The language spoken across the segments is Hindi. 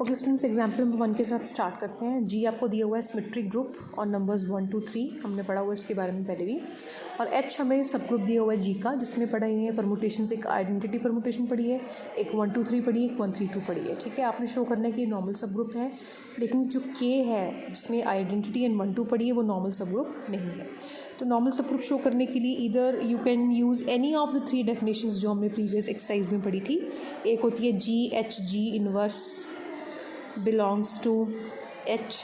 ओके स्टूडेंट्स, एग्जाम्पल नंबर 1 के साथ स्टार्ट करते हैं। जी आपको दिया हुआ है सिमेट्रिक ग्रुप और नंबर्स 1 2 3 हमने पढ़ा हुआ है इसके बारे में पहले भी। और एच हमें सब ग्रुप दिया हुआ है जी का, जिसमें पढ़ा ही है परमुटेशन से एक आइडेंटिटी परमुटेशन पढ़ी है, एक 1 2 3 पढ़ी है, एक 1 3 2 पढ़ी है। ठीक है, आपने शो करना है कि नॉर्मल सब ग्रुप है, लेकिन जो के है जिसमें आइडेंटिटी एंड 1 2 पढ़ी है वो नॉर्मल सब ग्रुप नहीं है। तो नॉर्मल सब ग्रुप शो करने के लिए इधर you can use any of the 3 definitions जो हमने प्रीवियस एक्सरसाइज में पढ़ी थी। एक होती है g h g inverse belongs to h,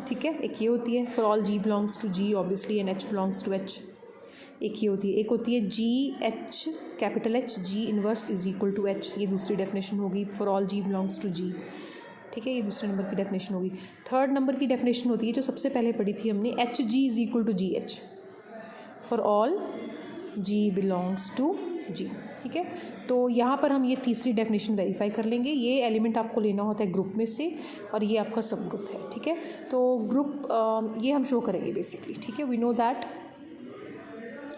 ठीक है, एक ये होती है for all g belongs to g obviously and h belongs to h, एक ये होती है। एक होती है g h capital h g inverse is equal to h, ये दूसरी डेफिनेशन होगी for all g belongs to g. ठीक है, ये दूसरे नंबर की डेफिनेशन होगी। थर्ड नंबर की डेफिनेशन होती है जो सबसे पहले पढ़ी थी हमने, h g is equal to ji h for all g belongs to g. ठीक है, तो यहाँ पर हम ये तीसरी डेफिनेशन वेरीफाई कर लेंगे। ये एलिमेंट आपको लेना होता है ग्रुप में से और ये आपका सब ग्रुप है। ठीक है, तो ग्रुप ये हम शो करेंगे बेसिकली। ठीक है, वी नो दैट।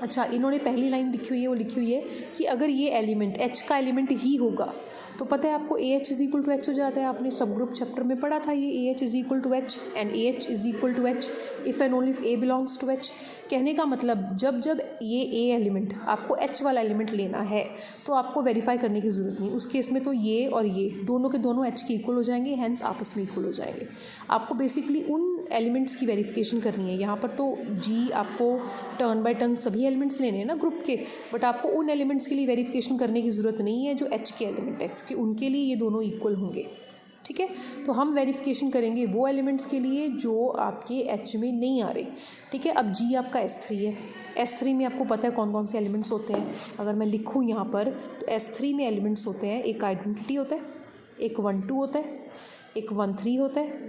अच्छा, इन्होंने पहली लाइन लिखी हुई है, वो लिखी हुई है कि अगर ये एलिमेंट एच का एलिमेंट ही होगा तो पता है आपको A H is equal to H हो जाता है। आपने सब ग्रुप चैप्टर में पढ़ा था ये A H is equal to H and A H is equal to H if and only if A belongs to H. कहने का मतलब जब जब ये ए एलिमेंट आपको एच वाला एलिमेंट लेना है तो आपको वेरीफाई करने की ज़रूरत नहीं। उस केस में तो ये और ये दोनों के दोनों एच के इक्वल हो जाएंगे, हैंस आपस में इक्वल हो जाएंगे। आपको बेसिकली उन एलिमेंट्स की वेरिफिकेशन करनी है। यहाँ पर तो जी आपको टर्न बाय टर्न सभी एलिमेंट्स लेने हैं ना ग्रुप के, बट आपको उन एलिमेंट्स के लिए वेरिफिकेशन करने की ज़रूरत नहीं है जो एच के एलिमेंट है, क्योंकि उनके लिए ये दोनों इक्वल होंगे। ठीक है, तो हम वेरिफिकेशन करेंगे वो एलिमेंट्स के लिए जो आपके एच में नहीं आ रहे। ठीक है, अब जी आपका S3 है। S3 में आपको पता है कौन कौन से एलिमेंट्स होते हैं। अगर मैं लिखूँ यहाँ पर तो S3 में एलिमेंट्स होते हैं, एक आइडेंटिटी होता है, एक 1 2 होता है, एक 1 3 होता है,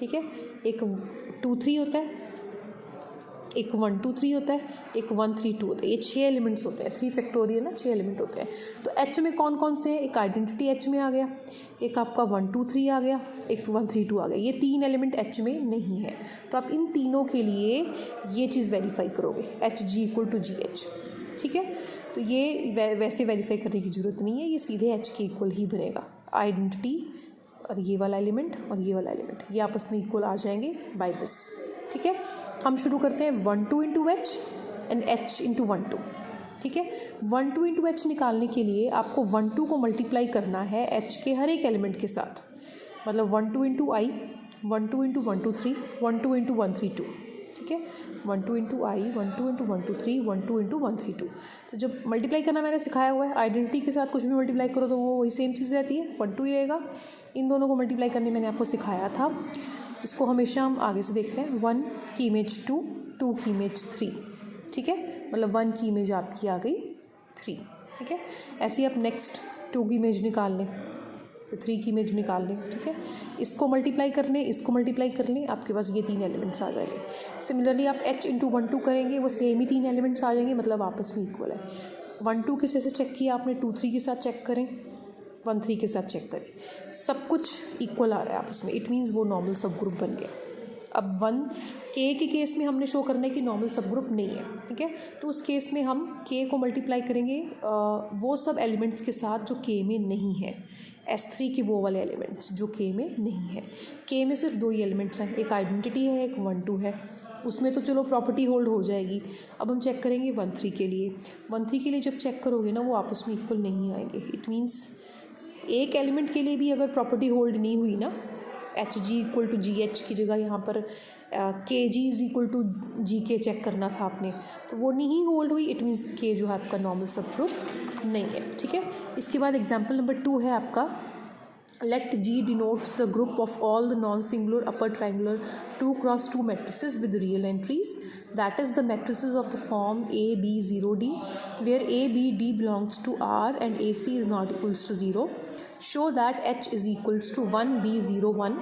ठीक है, एक 2 3 होता है, एक 1 2 3 होता है, एक 1 3 2 होता है। ये 6 एलिमेंट्स होते हैं, 3 फैक्टोरियल ना 6 एलिमेंट होते हैं। तो एच में कौन कौन से हैं, एक आइडेंटिटी एच में आ गया, एक आपका 1 2 3 आ गया, एक 1 3 2 आ गया। ये 3 एलिमेंट एच में नहीं है, तो आप इन तीनों के लिए ये चीज़ वेरीफाई करोगे, H G equal to ji H. ठीक है, तो ये वैसे वेरीफाई करने की ज़रूरत नहीं है, ये सीधे एच के इक्वल ही बनेगा। आइडेंटिटी और ये वाला एलिमेंट और ये वाला एलिमेंट ये आपस में इक्वल आ जाएंगे बाय दिस। ठीक है, हम शुरू करते हैं 1 2 into H and H into 1 2। ठीक है, 1 2 इंटू एच निकालने के लिए आपको 1 2 को मल्टीप्लाई करना है एच के हर एक एलिमेंट के साथ, मतलब 1 2 इंटू आई, 1 2 इंटू 1 2 3, 1 2 इंटू 1 3 2। ठीक है, 1 2 इंटू आई, 1 2 इंटू 1 2 3, 1 2 इंटू 1 3 2। तो जब मल्टीप्लाई करना मैंने सिखाया हुआ है, आइडेंटिटी के साथ कुछ भी मल्टीप्लाई करो तो वो वही सेम चीज़ रहती है, 1 2 ही रहेगा। इन दोनों को मल्टीप्लाई करने मैंने आपको सिखाया था। इसको हमेशा हम आगे से देखते हैं। 1 की इमेज 2, 2 की इमेज 3। ठीक है, मतलब 1 की इमेज आपकी आ गई 3। ठीक है, ऐसे ही आप नेक्स्ट 2 की इमेज निकाल लें, फिर 3 की इमेज निकाल लें। ठीक है, इसको मल्टीप्लाई कर लें, इसको मल्टीप्लाई कर लें, आपके पास ये 3 एलिमेंट्स आ जाएंगे। सिमिलरली आप h इंटू 1 2 करेंगे, वो सेम ही 3 एलिमेंट्स आ जाएंगे, मतलब आपस में इक्वल है। 1 2 किस से चेक किया आपने, 2 3 के साथ चेक करें, 1 3 के साथ चेक करें, सब कुछ इक्वल आ रहा है आपस में, इट मीन्स वो नॉर्मल सब ग्रुप बन गया। अब 1 के केस में हमने शो करना है कि नॉर्मल सब ग्रुप नहीं है। ठीक है, तो उस केस में हम के को मल्टीप्लाई करेंगे वो सब एलिमेंट्स के साथ जो के में नहीं है, S3 के वो वाले एलिमेंट्स जो के में नहीं है। के में सिर्फ 2 ही एलिमेंट्स हैं, एक आइडेंटिटी है, एक 1 2 है, उसमें तो चलो प्रॉपर्टी होल्ड हो जाएगी। अब हम चेक करेंगे 1 3 के लिए। 1 3 के लिए जब चेक करोगे ना वो आपस में इक्वल नहीं आएंगे। इट मीन्स एक एलिमेंट के लिए भी अगर प्रॉपर्टी होल्ड नहीं हुई ना, H G equal to ji H की जगह यहाँ पर K G is equal to G K check करना था आपने, तो वो नहीं होल्ड हुई, इट मीन्स के जो है आपका नॉर्मल सब ग्रुप नहीं है। ठीक है, इसके बाद एग्जाम्पल नंबर 2 है आपका, let G denotes the group of all the non-singular upper triangular 2 cross 2 matrices with real entries, that is the matrices of the form A B 0 D where A B D belongs to R and AC is not equals to 0. Show that H is equals to 1 B 0 1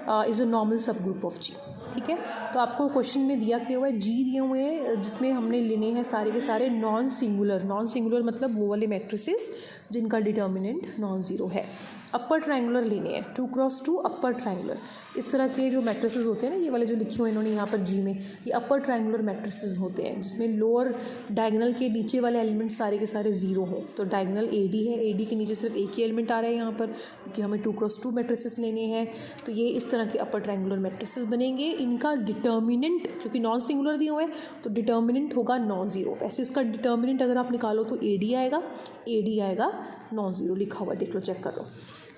is a normal सब ग्रुप ऑफ जी। ठीक है, तो आपको क्वेश्चन में दिया क्या हुआ है, जी दिए हुए हैं जिसमें हमने लेने हैं सारे के सारे नॉन सिंगुलर मतलब वो वाले मैट्रिसेस जिनका डिटर्मिनेंट नॉन ज़ीरो है। अपर ट्रायंगुलर लेने हैं, 2x2 अपर ट्रायंगुलर। इस तरह के जो मैट्रिसेस होते हैं ना, ये वाले जो लिखे हुए इन्होंने यहाँ पर जी में, ये अपर ट्रायंगुलर मैट्रिसेस होते हैं जिसमें लोअर डायगोनल के नीचे वाले एलिमेंट सारे के सारे ज़ीरो हों। तो डायगोनल AD है, AD के नीचे सिर्फ एक ही एलिमेंट आ रहा है यहाँ पर, क्योंकि हमें 2x2 मैट्रिसेस लेने हैं। तो ये इस तरह के अपर ट्रायंगुलर मैट्रिसेस बनेंगे। इनका डिटर्मिनेंट, क्योंकि नॉन सिंगुलर दिए हुए हैं तो डिटर्मिनेंट होगा नॉन ज़ीरो। वैसे इसका डिटर्मिनेंट अगर आप निकालो तो AD आएगा नॉन ज़ीरो, लिखा हुआ देख लो, चेक कर लो।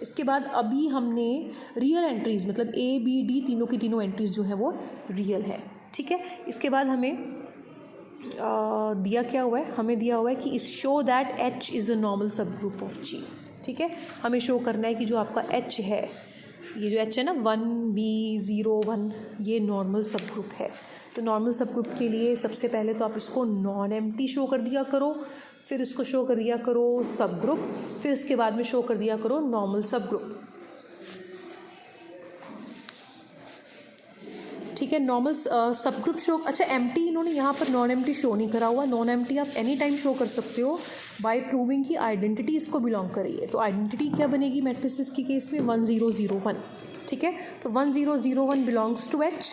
इसके बाद अभी हमने रियल एंट्रीज़ मतलब ABD तीनों की तीनों एंट्रीज़ जो है वो रियल है। ठीक है, इसके बाद हमें दिया क्या हुआ है, हमें दिया हुआ है कि इस show that H is a normal सब ग्रुप ऑफ G। ठीक है, हमें शो करना है कि जो आपका H है, ये जो H है ना 1B01, ये नॉर्मल सब ग्रुप है। तो नॉर्मल सब ग्रुप के लिए सबसे पहले तो आप इसको नॉन एम्प्टी शो कर दिया करो, फिर इसको शो कर दिया करो सब ग्रुप, फिर इसके बाद में शो कर दिया करो नॉर्मल सब ग्रुप। ठीक है, नॉर्मल सब ग्रुप शो। अच्छा, एम्प्टी इन्होंने यहाँ पर नॉन एम्प्टी शो नहीं करा हुआ। नॉन एम्प्टी आप एनी टाइम शो कर सकते हो बाय प्रूविंग की आइडेंटिटी इसको बिलोंग कर रही है। तो आइडेंटिटी क्या बनेगी मैट्रिसेस की केस में, 1001। ठीक है, तो 1001 belongs to H,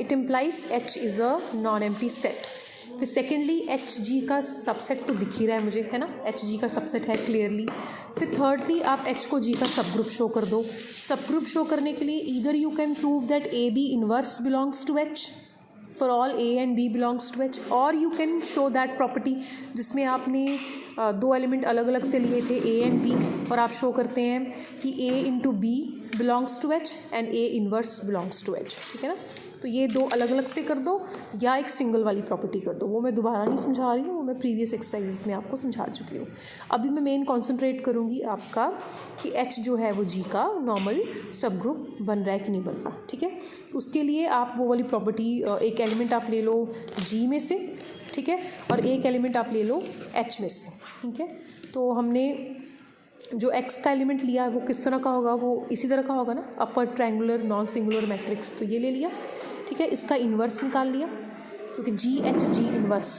it implies H is a non empty set. फिर सेकेंडली HG का सबसेट तो दिख ही रहा है मुझे, है ना, HG का सबसेट है क्लियरली। फिर थर्डली आप H को G का सब ग्रुप शो कर दो। सब ग्रुप शो करने के लिए either you can prove that AB inverse belongs to H for all A and B belongs to H, और you can show that property जिसमें आपने दो एलिमेंट अलग अलग से लिए थे A एंड B, और आप शो करते हैं कि A into B belongs to H and A inverse belongs to H। ठीक है ना, तो ये दो अलग अलग से कर दो या एक सिंगल वाली प्रॉपर्टी कर दो, वो मैं दोबारा नहीं समझा रही हूँ, वो मैं प्रीवियस एक्सरसाइजेस में आपको समझा चुकी हूँ। अभी मैं मेन कॉन्सेंट्रेट करूँगी आपका कि H जो है वो G का नॉर्मल सब ग्रुप बन रहा है कि नहीं बन रहा। ठीक है, तो उसके लिए आप वो वाली प्रॉपर्टी, एक एलिमेंट आप ले लो G में से, ठीक है, और एक एलिमेंट आप ले लो H में से। ठीक है, तो हमने जो X का एलिमेंट लिया है वो किस तरह का होगा, वो इसी तरह का होगा ना, upper triangular non singular matrix, तो ये ले लिया। ठीक है, इसका इन्वर्स निकाल लिया, क्योंकि GH इन्वर्स,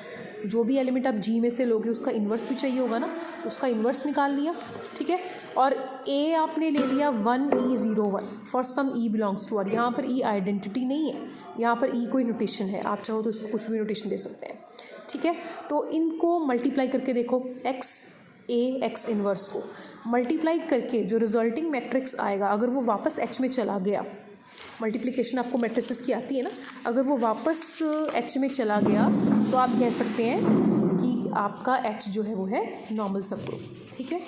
जो भी एलिमेंट आप G में से लोगे उसका इन्वर्स भी चाहिए होगा ना, उसका इन्वर्स निकाल लिया। ठीक है, और A आपने ले लिया 1E01 for some E belongs to R। यहाँ पर E आइडेंटिटी नहीं है, यहाँ पर E कोई नोटेशन है, आप चाहो तो इसको कुछ भी नोटेशन दे सकते हैं। ठीक है, तो इनको मल्टीप्लाई करके देखो, X इन्वर्स को मल्टीप्लाई करके जो रिजल्टिंग मैट्रिक्स आएगा, अगर वो वापस H में चला गया, मल्टीप्लिकेशन आपको मैट्रिसेस की आती है ना, अगर वो वापस H में चला गया तो आप कह सकते हैं कि आपका H जो है वो है नॉर्मल सब ग्रुप। ठीक है,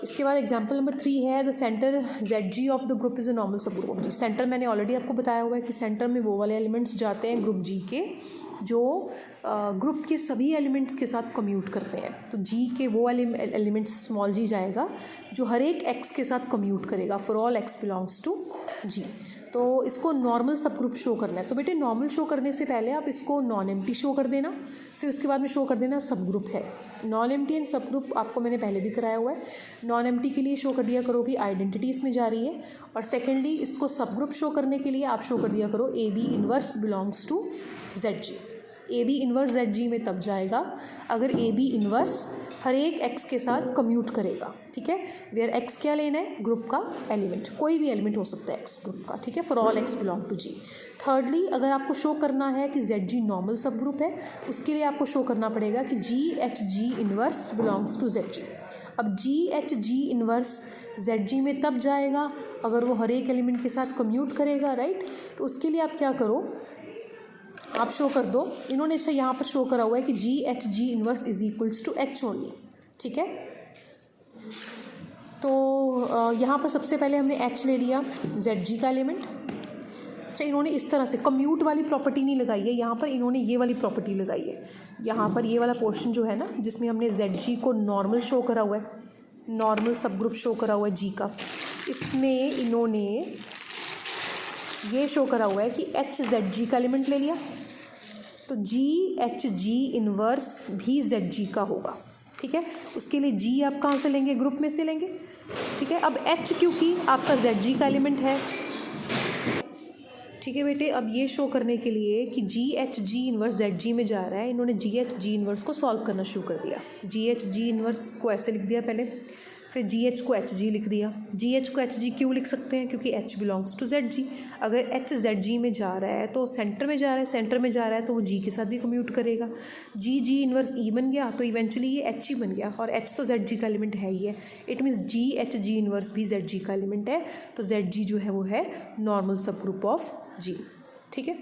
इसके बाद एग्जांपल नंबर 3 है, the centre ZG of the group is a normal सब ग्रुप ऑफ G। सेंटर मैंने ऑलरेडी आपको बताया हुआ है कि सेंटर में वो वाले एलिमेंट्स जाते हैं ग्रुप G के जो ग्रुप के सभी एलिमेंट्स के साथ कम्यूट करते हैं। तो G के वो एलिमेंट्स स्मॉल g जाएगा जो हर एक x के साथ कम्यूट करेगा, for all x belongs to G। तो इसको नॉर्मल सब ग्रुप शो करना है। तो बेटे नॉर्मल शो करने से पहले आप इसको नॉन एम्प्टी शो कर देना, फिर उसके बाद में शो कर देना सब ग्रुप है। नॉन एम्प्टी एंड सब ग्रुप आपको मैंने पहले भी कराया हुआ है। नॉन एम्प्टी के लिए शो कर दिया करो कि आइडेंटिटी इसमें जा रही है, और सेकेंडली इसको सब ग्रुप शो करने के लिए आप शो कर दिया करो AB inverse belongs to ZG। AB inverse ZG में तब जाएगा अगर AB इन्वर्स हर एक x के साथ कम्यूट करेगा। ठीक है, वेयर x क्या लेना है, ग्रुप का एलिमेंट, कोई भी एलिमेंट हो सकता है x ग्रुप का। ठीक है, for all x belong to G। Thirdly, अगर आपको शो करना है कि ZG नॉर्मल सब ग्रुप है, उसके लिए आपको शो करना पड़ेगा कि GHG inverse belongs to ZG। अब GHG इन्वर्स ZG में तब जाएगा अगर वो हर एक एलिमेंट के साथ कम्यूट करेगा, राइट। तो उसके लिए आप क्या करो, आप शो कर दो, इन्होंने इसे यहाँ पर शो करा हुआ है कि GHG inverse is equals to H only. ठीक है, तो यहाँ पर सबसे पहले हमने H ले लिया ZG का एलिमेंट। अच्छा, इन्होंने इस तरह से कम्यूट वाली प्रॉपर्टी नहीं लगाई है, यहाँ पर इन्होंने ये वाली प्रॉपर्टी लगाई है। यहाँ पर ये वाला पोर्शन जो है ना, जिसमें हमने ZG को नॉर्मल शो करा हुआ है, नॉर्मल सब ग्रुप शो करा हुआ है G का, इसमें इन्होंने ये शो करा हुआ है कि HZG का एलिमेंट ले लिया, तो GHG इन्वर्स भी ZG का होगा। ठीक है, उसके लिए G आप कहाँ से लेंगे, ग्रुप में से लेंगे। ठीक है, अब H क्योंकि आपका ZG का एलिमेंट है, ठीक है बेटे, अब ये शो करने के लिए कि g h g inverse z g में जा रहा है, इन्होंने जी एच जी इन्वर्स को सॉल्व करना शुरू कर दिया। जी एच जी इन्वर्स को ऐसे लिख दिया पहले, फिर जी एच को एच जी लिख दिया। जी एच को एच जी क्यों लिख सकते हैं? क्योंकि एच बिलोंग्स टू जेड जी। अगर एच जेड जी में जा रहा है तो सेंटर में जा रहा है, सेंटर में जा रहा है तो वो जी के साथ भी कम्यूट करेगा। जी जी इन्वर्स ई बन गया तो इवेंचुअली ये एच ही बन गया, और एच तो जेड जी का एलिमेंट है ही है। It means ji h g inverse भी जेड जी का एलिमेंट है, तो जेड जी जो है वो है नॉर्मल सब ग्रुप ऑफ जी। ठीक है।